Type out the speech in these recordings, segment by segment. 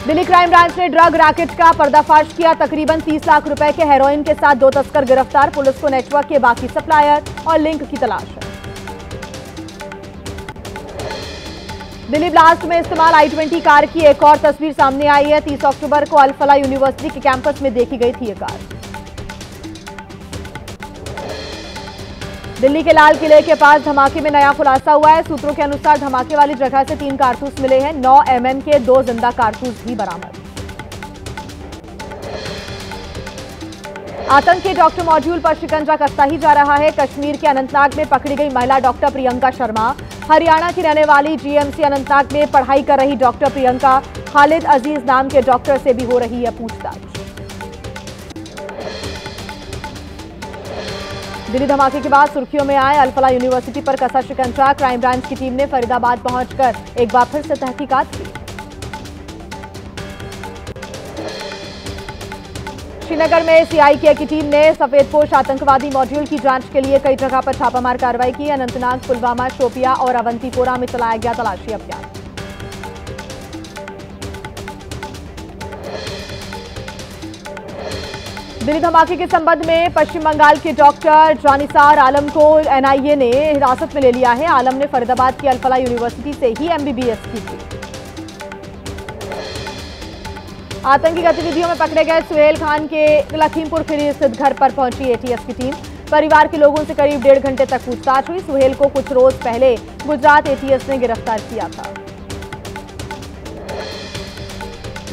Delhi crime branch ने drug racket का पर्दाफाश किया। तकरीबन 30 लाख रुपए के हेरोइन के साथ 2 तस्कर गिरफ्तार। पुलिस को नेटवर्क के बाकी सप्लायर और लिंक की तलाश है। दिल्ली ब्लास्ट में इस्तेमाल i20 कार की एक और तस्वीर सामने आई है। 30 अक्टूबर को अल फलाह यूनिवर्सिटी के कैंपस में देखी गई थी ये कार। दिल्ली के लाल किले के पास धमाके में नया खुलासा हुआ है। सूत्रों के अनुसार धमाके वाली जगह से 3 कारतूस मिले हैं। 9 mm के 2 जिंदा कारतूस भी बरामद। आतंकी डॉक्टर मॉड्यूल पर शिकंजा कसता ही जा रहा है। कश्मीर के अनंतनाग में पकड़ी गई महिला डॉक्टर प्रियंका शर्मा। हरियाणा की रहने वाली जीएमसी अनंतनाग में पढ़ाई कर रही डॉक्टर प्रियंका खालिद अजीज नाम के डॉक्टर से भी हो रही है पूछताछ। दिल्ली धमाके के बाद सुर्खियों में आए अल फलाह यूनिवर्सिटी पर कसा शिकंजा। क्राइम ब्रांच की टीम ने फरीदाबाद पहुंचकर एक बार फिर से तहकीकात की। श्रीनगर में सीआईए की टीम ने सफेदपोश आतंकवादी मॉड्यूल की जांच के लिए कई जगह पर छापामार कार्रवाई की। अनंतनाग, पुलवामा, शोपिया और अवंतीपोरा में चलाया गया तलाशी अभियान। दिल्ली धमाके के संबंध में पश्चिम बंगाल के डॉक्टर जानिसार आलम को एनआईए ने हिरासत में ले लिया है। आलम ने फरीदाबाद की अल फलाह यूनिवर्सिटी से ही एमबीबीएस की थी। आतंकी गतिविधियों में पकड़े गए सुहेल खान के लखीमपुर खीरी स्थित घर पर पहुंची एटीएस की टीम। परिवार के लोगों से करीब 1.5 घंटे तक पूछताछ हुई। सुहेल को कुछ रोज पहले गुजरात एटीएस ने गिरफ्तार किया था।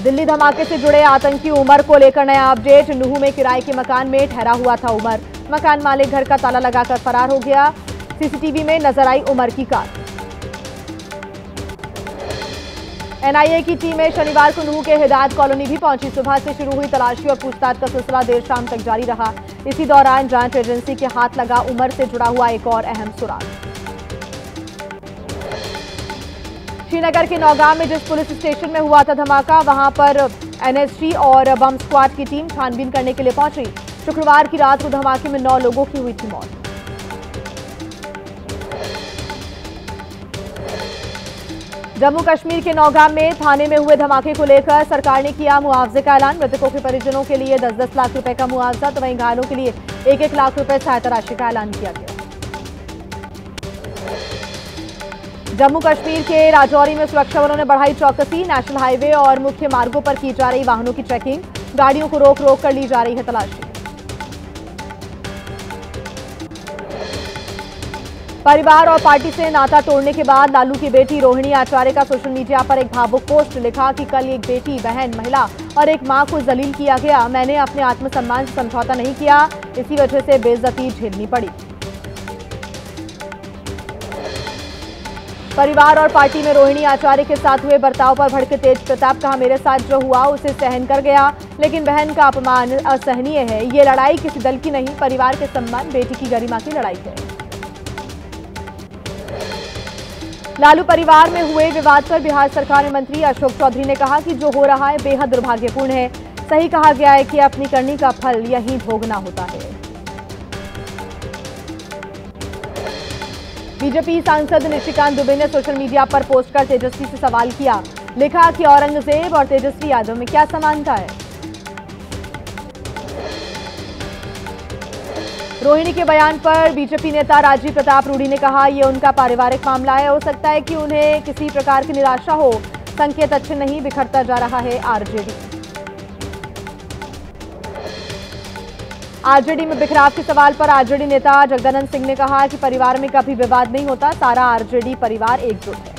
दिल्ली धमाके से जुड़े आतंकी उमर को लेकर नया अपडेट। नूह में किराए के मकान में ठहरा हुआ था उमर। मकान मालिक घर का ताला लगाकर फरार हो गया। सीसीटीवी में नजर आई उमर की कार। एनआईए की टीमें शनिवार को नूह के हिदायत कॉलोनी भी पहुंची। सुबह से शुरू हुई तलाशी और पूछताछ का सिलसिला देर शाम तक जारी रहा। इसी दौरान जांच एजेंसी के हाथ लगा उमर से जुड़ा हुआ एक और अहम सुराग। श्रीनगर के नौगांव में जिस पुलिस स्टेशन में हुआ था धमाका, वहां पर एनएसजी और बम स्क्वाड की टीम छानबीन करने के लिए पहुंची। शुक्रवार की रात को धमाके में 9 लोगों की हुई थी मौत। जम्मू कश्मीर के नौगांव में थाने में हुए धमाके को लेकर सरकार ने किया मुआवजे का ऐलान। मृतकों के परिजनों के लिए 10-10 लाख रुपए का मुआवजा, तो वहीं घायलों के लिए 1-1 लाख रुपए सहायता राशि का ऐलान किया गया। जम्मू कश्मीर के राजौरी में सुरक्षा बलों ने बढ़ाई चौकसी। नेशनल हाईवे और मुख्य मार्गों पर की जा रही वाहनों की चेकिंग। गाड़ियों को रोक रोक कर ली जा रही है तलाशी। परिवार और पार्टी से नाता तोड़ने के बाद लालू की बेटी रोहिणी आचार्य का सोशल मीडिया पर एक भावुक पोस्ट लिखा कि कल एक बेटी, बहन, महिला और एक मां को जलील किया गया। मैंने अपने आत्मसम्मान से समझौता नहीं किया, इसी वजह से बेइज्जती झेलनी पड़ी। परिवार और पार्टी में रोहिणी आचार्य के साथ हुए बर्ताव पर भड़के तेज प्रताप, कहा मेरे साथ जो हुआ उसे सहन कर गया, लेकिन बहन का अपमान असहनीय है। ये लड़ाई किसी दल की नहीं, परिवार के सम्मान, बेटी की गरिमा की लड़ाई है। लालू परिवार में हुए विवाद पर बिहार सरकार में मंत्री अशोक चौधरी ने कहा कि जो हो रहा है बेहद दुर्भाग्यपूर्ण है। सही कहा गया है कि अपनी करनी का फल यहीं भोगना होता है। बीजेपी सांसद निशिकांत दुबे ने सोशल मीडिया पर पोस्ट कर तेजस्वी से सवाल किया। लिखा कि औरंगजेब और तेजस्वी यादव में क्या समानता है। रोहिणी के बयान पर बीजेपी नेता राजीव प्रताप रूडी ने कहा यह उनका पारिवारिक मामला है, हो सकता है कि उन्हें किसी प्रकार की निराशा हो। संकेत अच्छे नहीं, बिखरता जा रहा है आरजेडी। आरजेडी में बिखराव के सवाल पर आरजेडी नेता जगदानंद सिंह ने कहा कि परिवार में कभी विवाद नहीं होता, सारा आरजेडी परिवार एकजुट है।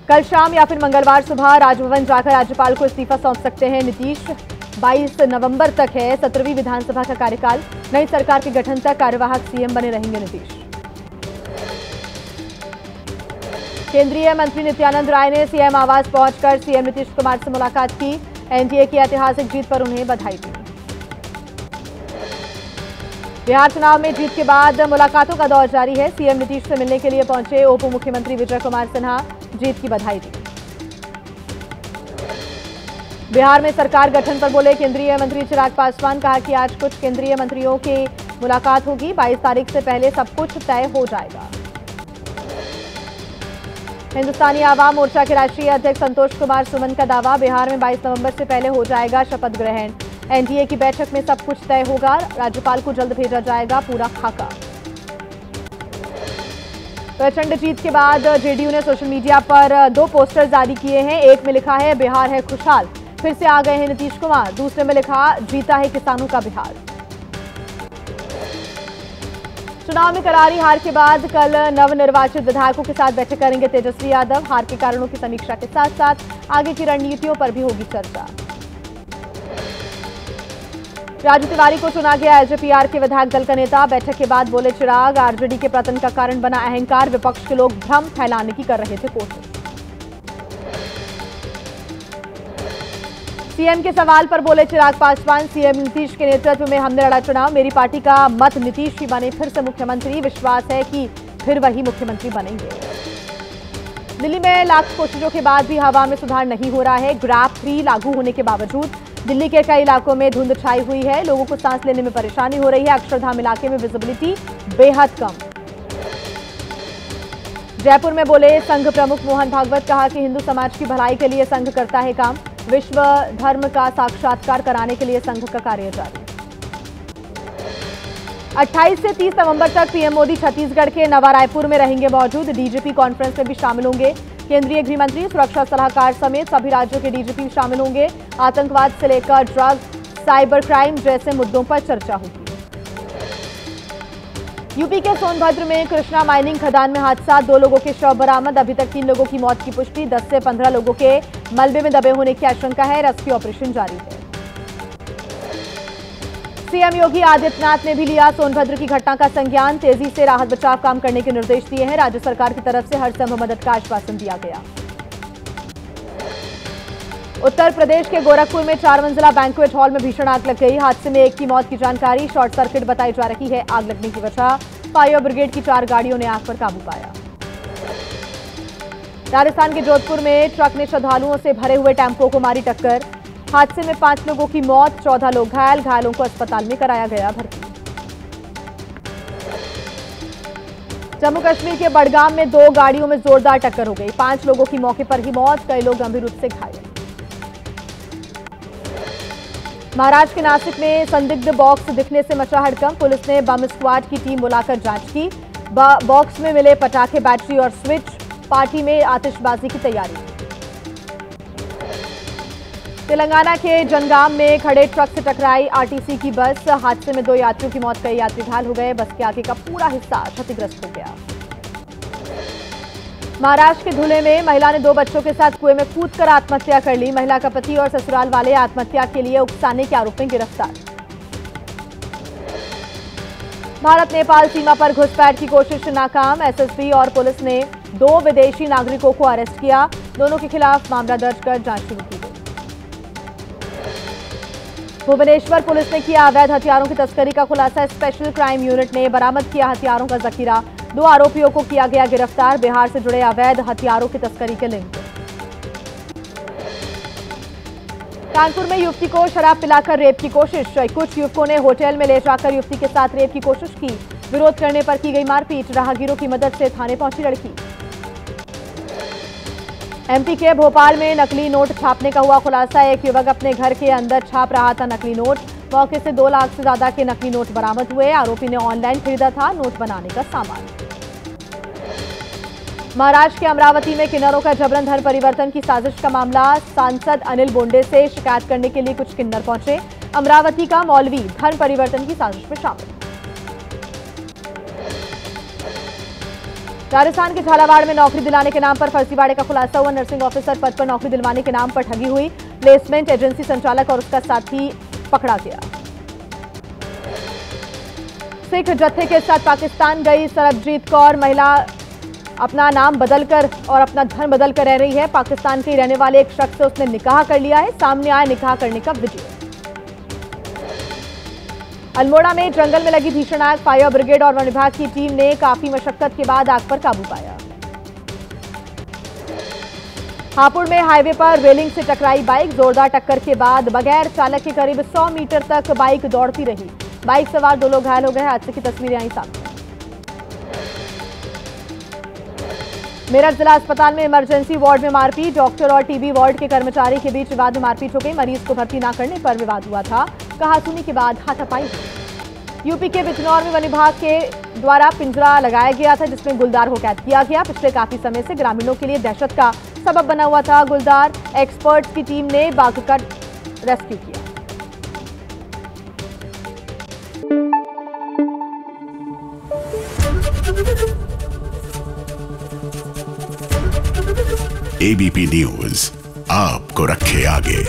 कल शाम या फिर मंगलवार सुबह राजभवन जाकर राज्यपाल को इस्तीफा सौंप सकते हैं नीतीश। 22 नवंबर तक है 17वीं विधानसभा का कार्यकाल। नई सरकार के गठन तक कार्यवाहक सीएम बने रहेंगे नीतीश। केंद्रीय मंत्री नित्यानंद राय ने सीएम आवास पहुंचकर सीएम नीतीश कुमार से मुलाकात की। एनडीए की ऐतिहासिक जीत पर उन्हें बधाई दी। बिहार चुनाव में जीत के बाद मुलाकातों का दौर जारी है। सीएम नीतीश से मिलने के लिए पहुंचे उप मुख्यमंत्री विजय कुमार सिन्हा, जीत की बधाई दी। बिहार में सरकार गठन पर बोले केंद्रीय मंत्री चिराग पासवान, कहा कि आज कुछ केंद्रीय मंत्रियों की मुलाकात होगी, 22 तारीख से पहले सब कुछ तय हो जाएगा। हिंदुस्तानी आवाम मोर्चा के राष्ट्रीय अध्यक्ष संतोष कुमार सुमन का दावा, बिहार में 22 नवंबर से पहले हो जाएगा शपथ ग्रहण। एनडीए की बैठक में सब कुछ तय होगा, राज्यपाल को जल्द भेजा जाएगा पूरा खाका। प्रचंड जीत के बाद जेडीयू ने सोशल मीडिया पर 2 पोस्टर जारी किए हैं। एक में लिखा है बिहार है खुशहाल, फिर से आ गए हैं नीतीश कुमार। दूसरे में लिखा जीता है किसानों का बिहार। चुनाव में करारी हार के बाद कल नवनिर्वाचित विधायकों के साथ बैठक करेंगे तेजस्वी यादव। हार के कारणों की समीक्षा के साथ साथ आगे की रणनीतियों पर भी होगी चर्चा। राजू तिवारी को चुना गया एलजेपीआर के विधायक दल का नेता। बैठक के बाद बोले चिराग, आरजेडी के पतन का कारण बना अहंकार, विपक्ष के लोग भ्रम फैलाने की कर रहे थे कोशिश। सीएम के सवाल पर बोले चिराग पासवान, सीएम नीतीश के नेतृत्व में हमने लड़ा चुनाव, मेरी पार्टी का मत नीतीश ही बने फिर से मुख्यमंत्री, विश्वास है कि फिर वही मुख्यमंत्री बनेंगे। दिल्ली में लाख कोशिशों के बाद भी हवा में सुधार नहीं हो रहा है। ग्रैब 3 लागू होने के बावजूद दिल्ली के कई इलाकों में धुंध छाई हुई है, लोगों को सांस लेने में परेशानी हो रही है। अक्षरधाम इलाके में विजिबिलिटी बेहद कम। जयपुर में बोले संघ प्रमुख मोहन भागवत, कहा कि हिंदू समाज की भलाई के लिए संघ करता है काम, विश्व धर्म का साक्षात्कार कराने के लिए संघ का कार्य जारी। 28 से 30 नवंबर तक पीएम मोदी छत्तीसगढ़ के नवा रायपुर में रहेंगे मौजूद। डीजीपी कॉन्फ्रेंस में भी शामिल होंगे। केंद्रीय गृह मंत्री, सुरक्षा सलाहकार समेत सभी राज्यों के डीजीपी शामिल होंगे। आतंकवाद से लेकर ड्रग, साइबर क्राइम जैसे मुद्दों पर चर्चा होगी। यूपी के सोनभद्र में कृष्णा माइनिंग खदान में हादसा, 2 लोगों के शव बरामद। अभी तक 3 लोगों की मौत की पुष्टि, 10 से 15 लोगों के मलबे में दबे होने की आशंका है। रेस्क्यू ऑपरेशन जारी है। सीएम योगी आदित्यनाथ ने भी लिया सोनभद्र की घटना का संज्ञान, तेजी से राहत बचाव काम करने के निर्देश दिए हैं। राज्य सरकार की तरफ से हर संभव मदद का आश्वासन दिया गया। उत्तर प्रदेश के गोरखपुर में 4 मंजिला बैंक्वेट हॉल में भीषण आग लग गई। हादसे में एक की मौत की जानकारी, शॉर्ट सर्किट बताई जा रही है आग लगने की वजह। फायर ब्रिगेड की 4 गाड़ियों ने आग पर काबू पाया। राजस्थान के जोधपुर में ट्रक ने श्रद्धालुओं से भरे हुए टेम्पो को मारी टक्कर। हादसे में 5 लोगों की मौत, 14 लोग घायल। घायलों को अस्पताल में कराया गया भर्ती। जम्मू कश्मीर के बडगाम में 2 गाड़ियों में जोरदार टक्कर हो गई। 5 लोगों की मौके पर ही मौत, कई लोग गंभीर रूप से घायल। महाराष्ट्र के नासिक में संदिग्ध बॉक्स दिखने से मचा हड़कंप। पुलिस ने बम स्क्वाड की टीम बुलाकर जांच की। बॉक्स में मिले पटाखे, बैटरी और स्विच। पार्टी में आतिशबाजी की तैयारी। तेलंगाना के जनगाम में खड़े ट्रक से टकराई आरटीसी की बस। हादसे में 2 यात्रियों की मौत, कई यात्री घायल हो गए। बस के आगे का पूरा हिस्सा क्षतिग्रस्त हो गया। महाराष्ट्र के धुले में महिला ने 2 बच्चों के साथ कुएं में कूदकर आत्महत्या कर ली। महिला का पति और ससुराल वाले आत्महत्या के लिए उकसाने के आरोप में गिरफ्तार। भारत नेपाल सीमा पर घुसपैठ की कोशिश नाकाम। एसएसबी और पुलिस ने 2 विदेशी नागरिकों को अरेस्ट किया। दोनों के खिलाफ मामला दर्ज कर जांच शुरू की गई। भुवनेश्वर पुलिस ने किया अवैध हथियारों की तस्करी का खुलासा। स्पेशल क्राइम यूनिट ने बरामद किया हथियारों का जखीरा। 2 आरोपियों को किया गया गिरफ्तार। बिहार से जुड़े अवैध हथियारों की तस्करी के लिंक। कानपुर में युवती को शराब पिलाकर रेप की कोशिश। कुछ युवकों ने होटल में ले जाकर युवती के साथ रेप की कोशिश की। विरोध करने पर की गई मारपीट। राहगीरों की मदद से थाने पहुंची लड़की। एमपी के भोपाल में नकली नोट छापने का हुआ खुलासा। एक युवक अपने घर के अंदर छाप रहा था नकली नोट। मौके से 2 लाख से ज्यादा के नकली नोट बरामद हुए। आरोपी ने ऑनलाइन खरीदा था नोट बनाने का सामान। महाराष्ट्र के अमरावती में किन्नरों का जबरन धर्म परिवर्तन की साजिश का मामला। सांसद अनिल बोंडे से शिकायत करने के लिए कुछ किन्नर पहुंचे। अमरावती का मौलवी धर्म परिवर्तन की साजिश में शामिल। राजस्थान के झालावाड़ में नौकरी दिलाने के नाम पर फर्जीवाड़े का खुलासा हुआ। नर्सिंग ऑफिसर पद पर नौकरी दिलवाने के नाम पर ठगी हुई। प्लेसमेंट एजेंसी संचालक और उसका साथी पकड़ा गया। सिख जत्थे के साथ पाकिस्तान गई सरबजीत कौर। महिला अपना नाम बदलकर और अपना धर्म बदलकर रह रही है। पाकिस्तान के रहने वाले एक शख्स से उसने निकाह कर लिया है। सामने आया निकाह करने का वीडियो। अल्मोड़ा में जंगल में लगी भीषण आग। फायर ब्रिगेड और वन विभाग की टीम ने काफी मशक्कत के बाद आग पर काबू पाया। हापुड़ में हाईवे पर रेलिंग से टकराई बाइक। जोरदार टक्कर के बाद बगैर चालक के करीब 100 मीटर तक बाइक दौड़ती रही। बाइक सवार 2 लोग घायल हो गए। हादसे की तस्वीरें आई सामने। मेरठ जिला अस्पताल में इमरजेंसी वार्ड में मारपीट, डॉक्टर और टीबी वार्ड के कर्मचारी के बीच विवाद में मारपीट हो गई। मरीज को भर्ती न करने पर विवाद हुआ था। कहासुनी के बाद हाथापाई हुई। यूपी के बिजनौर में वन विभाग के द्वारा पिंजरा लगाया गया था, जिसमें गुलदार को कैद किया गया। पिछले काफी समय से ग्रामीणों के लिए दहशत का सबब बना हुआ था गुलदार। एक्सपर्ट्स की टीम ने बाघ का रेस्क्यू किया। एबीपी न्यूज आपको रखे आगे।